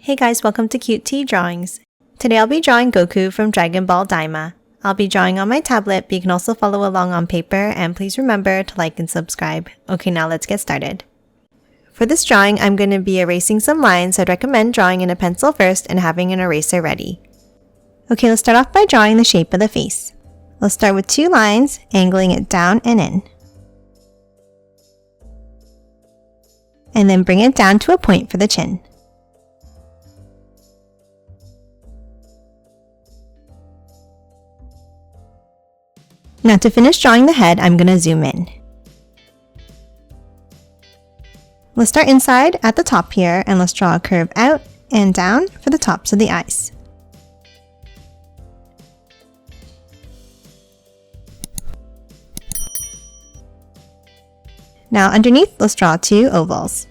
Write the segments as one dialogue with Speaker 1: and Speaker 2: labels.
Speaker 1: Hey guys, welcome to Cute Tea Drawings. Today I'll be drawing Goku from Dragon Ball Daima. I'll be drawing on my tablet, but you can also follow along on paper, and please remember to like and subscribe. Okay, now let's get started. For this drawing, I'm going to be erasing some lines, so I'd recommend drawing in a pencil first and having an eraser ready. Okay, let's start off by drawing the shape of the face. Let's start with 2 lines, angling it down and in. And then bring it down to a point for the chin. Now to finish drawing the head, I'm going to zoom in. Let's start inside at the top here, and let's draw a curve out and down for the tops of the eyes. Now underneath, let's draw 2 ovals.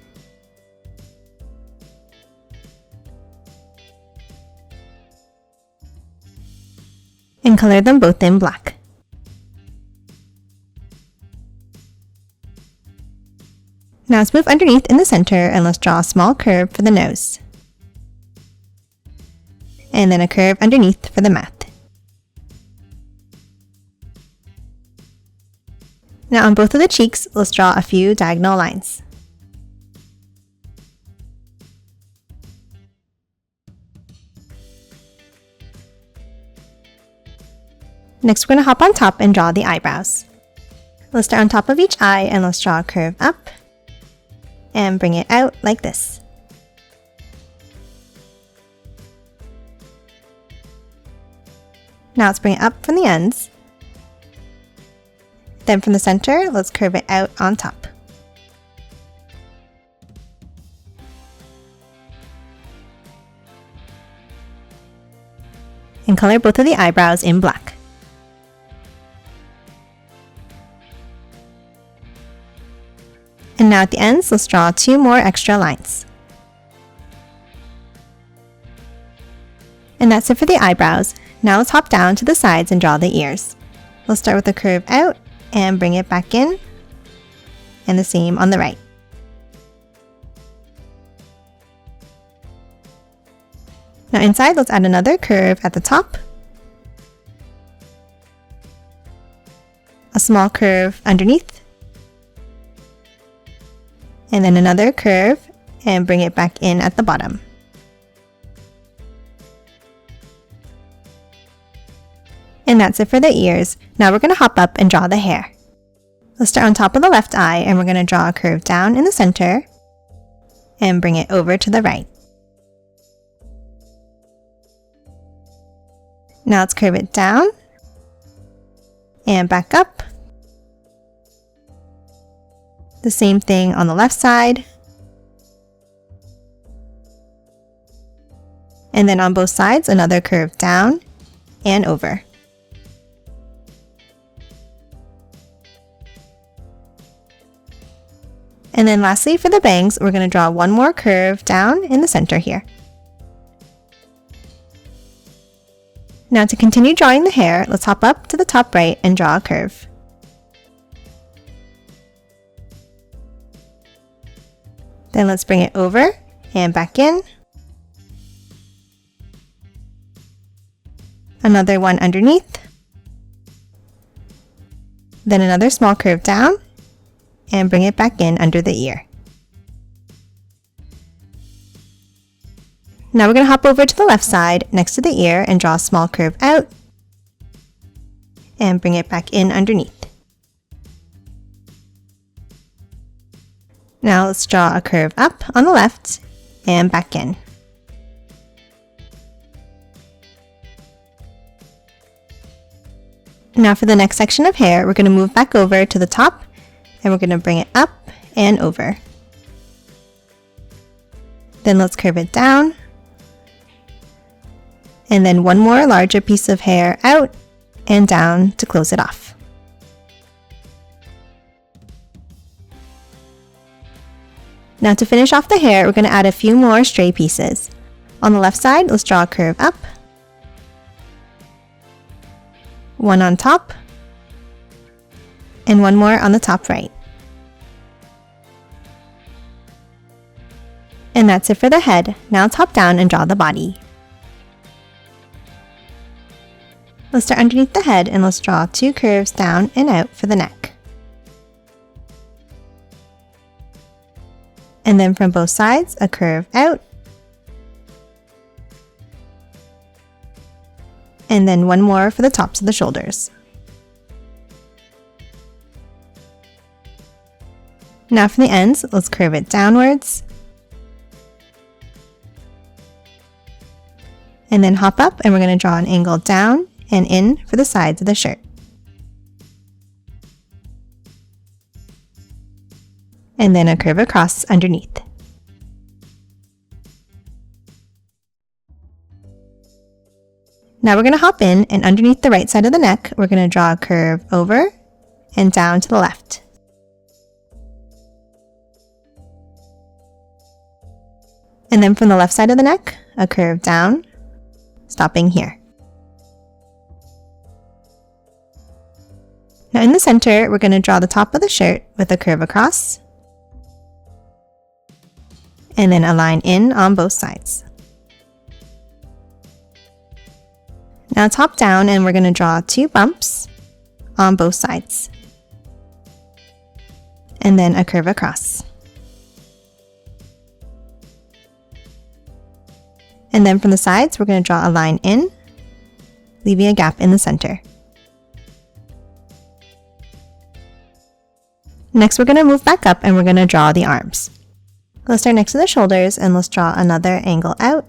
Speaker 1: And color them both in black. Now let's move underneath in the center, and let's draw a small curve for the nose. And then a curve underneath for the mouth. Now on both of the cheeks, let's draw a few diagonal lines. Next, we're going to hop on top and draw the eyebrows. Let's start on top of each eye, and let's draw a curve up and bring it out like this. Now let's bring it up from the ends. Then from the center, let's curve it out on top. And color both of the eyebrows in black. And now at the ends, let's draw 2 more extra lines. And that's it for the eyebrows. Now let's hop down to the sides and draw the ears. Let's start with a curve out and bring it back in, and the same on the right. Now inside, let's add another curve at the top, a small curve underneath, and then another curve and bring it back in at the bottom. And that's it for the ears. Now we're going to hop up and draw the hair. Let's start on top of the left eye, and we're going to draw a curve down in the center and bring it over to the right. Now let's curve it down and back up. The same thing on the left side. And then on both sides, another curve down and over. And then lastly, for the bangs, we're going to draw 1 more curve down in the center here. Now to continue drawing the hair, let's hop up to the top right and draw a curve. Then let's bring it over and back in. Another one underneath. Then another small curve down and bring it back in under the ear. Now we're going to hop over to the left side next to the ear and draw a small curve out and bring it back in underneath. Now let's draw a curve up on the left and back in. Now for the next section of hair, we're going to move back over to the top, and we're going to bring it up and over. Then let's curve it down. And then 1 more larger piece of hair out and down to close it off. Now to finish off the hair, we're going to add a few more stray pieces. On the left side, let's draw a curve up, 1 on top, and 1 more on the top right. And that's it for the head. Now let's hop down and draw the body. Let's start underneath the head and let's draw 2 curves down and out for the neck. And then from both sides, a curve out. And then one more for the tops of the shoulders. Now from the ends, let's curve it downwards. And then hop up and we're going to draw an angle down and in for the sides of the shirt. And then a curve across underneath. Now we're going to hop in, and underneath the right side of the neck, we're going to draw a curve over and down to the left. And then from the left side of the neck, a curve down, stopping here. Now in the center, we're going to draw the top of the shirt with a curve across, and then a line in on both sides. Now top down, and we're going to draw 2 bumps on both sides. And then a curve across. And then from the sides, we're going to draw a line in, leaving a gap in the center. Next, we're going to move back up and we're going to draw the arms. Let's start next to the shoulders and let's draw another angle out.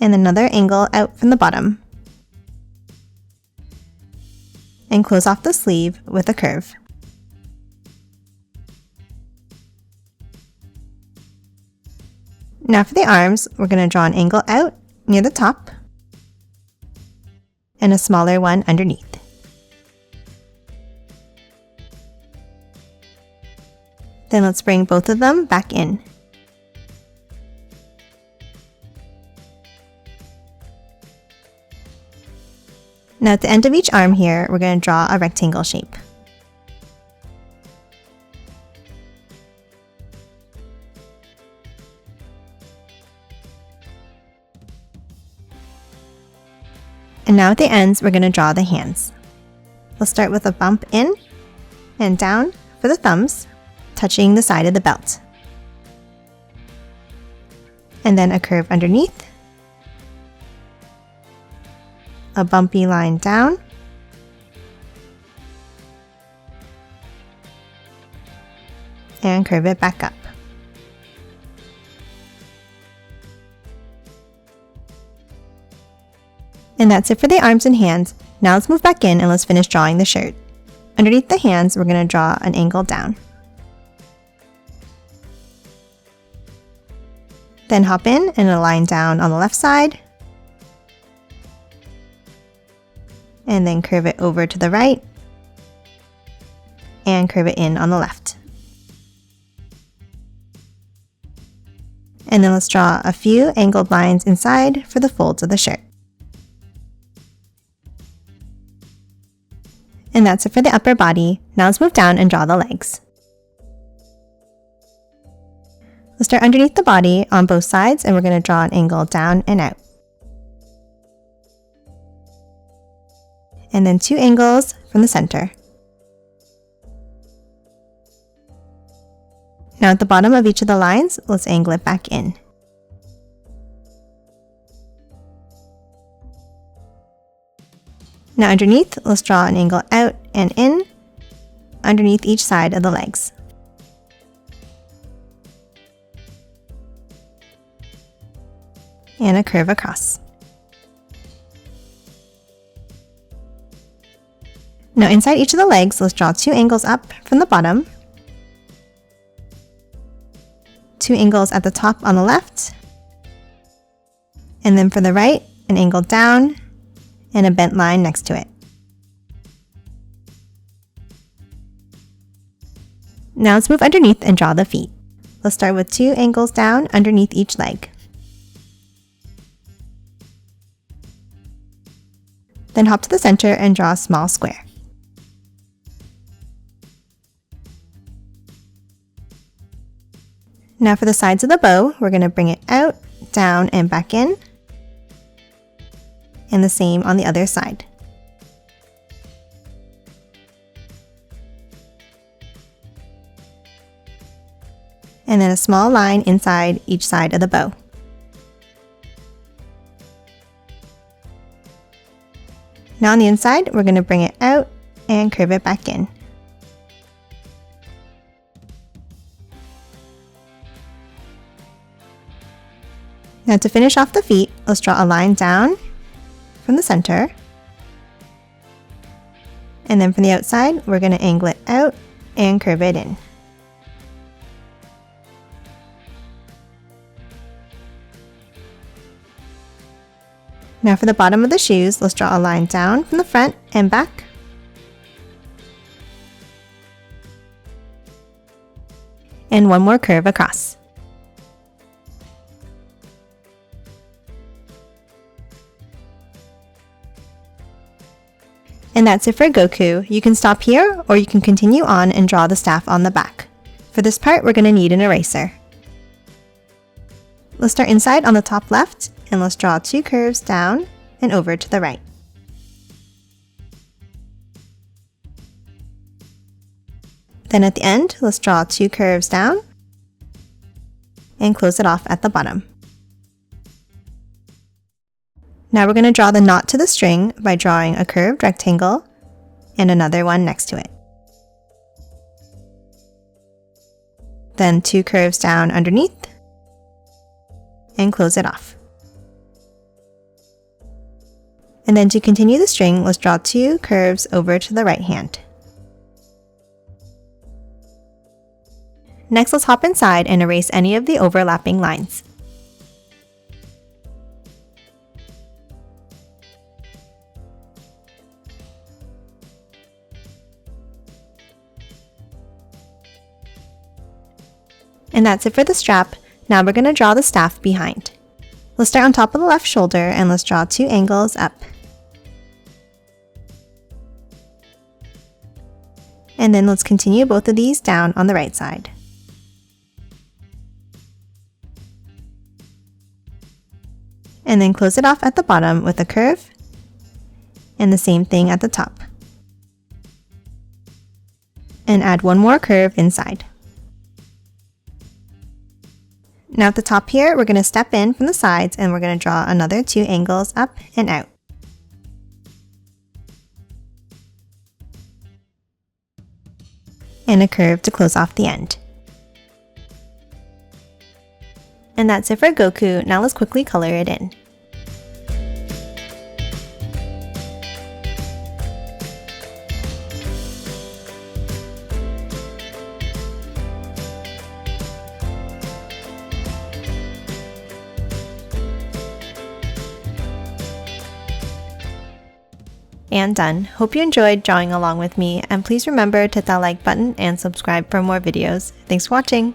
Speaker 1: And another angle out from the bottom. And close off the sleeve with a curve. Now for the arms, we're going to draw an angle out near the top and a smaller one underneath. Then let's bring both of them back in. Now at the end of each arm here, we're going to draw a rectangle shape. And now at the ends, we're going to draw the hands. We'll start with a bump in and down for the thumbs, touching the side of the belt. And then a curve underneath, a bumpy line down, and curve it back up. And that's it for the arms and hands. Now let's move back in and let's finish drawing the shirt. Underneath the hands, we're going to draw an angle down. Then hop in and a line down on the left side. And then curve it over to the right. And curve it in on the left. And then let's draw a few angled lines inside for the folds of the shirt. And that's it for the upper body. Now let's move down and draw the legs. Let's start underneath the body on both sides and we're going to draw an angle down and out. And then 2 angles from the center. Now at the bottom of each of the lines, let's angle it back in. Now underneath, let's draw an angle out and in underneath each side of the legs. And a curve across. Now inside each of the legs, let's draw 2 angles up from the bottom, 2 angles at the top on the left, and then for the right, an angle down and a bent line next to it. Now let's move underneath and draw the feet. Let's start with 2 angles down underneath each leg. Then hop to the center and draw a small square. Now for the sides of the bow, we're going to bring it out, down, and back in. And the same on the other side. And then a small line inside each side of the bow. Now on the inside, we're going to bring it out and curve it back in. Now to finish off the feet, let's draw a line down from the center. And then from the outside, we're going to angle it out and curve it in. Now for the bottom of the shoes, let's draw a line down from the front and back. And one more curve across. And that's it for Goku. You can stop here or you can continue on and draw the staff on the back. For this part, we're going to need an eraser. Let's start inside on the top left and let's draw 2 curves down and over to the right. Then at the end, let's draw 2 curves down and close it off at the bottom. Now we're going to draw the knot to the string by drawing a curved rectangle and another one next to it. Then 2 curves down underneath and close it off. And then to continue the string, let's draw 2 curves over to the right hand. Next, let's hop inside and erase any of the overlapping lines. And that's it for the strap. Now we're going to draw the staff behind. Let's start on top of the left shoulder and let's draw 2 angles up. And then let's continue both of these down on the right side. And then close it off at the bottom with a curve, and the same thing at the top. And add one more curve inside. Now at the top here, we're going to step in from the sides and we're going to draw another 2 angles up and out. And a curve to close off the end. And that's it for Goku. Now let's quickly color it in. And done. Hope you enjoyed drawing along with me, and please remember to hit that like button and subscribe for more videos. Thanks for watching!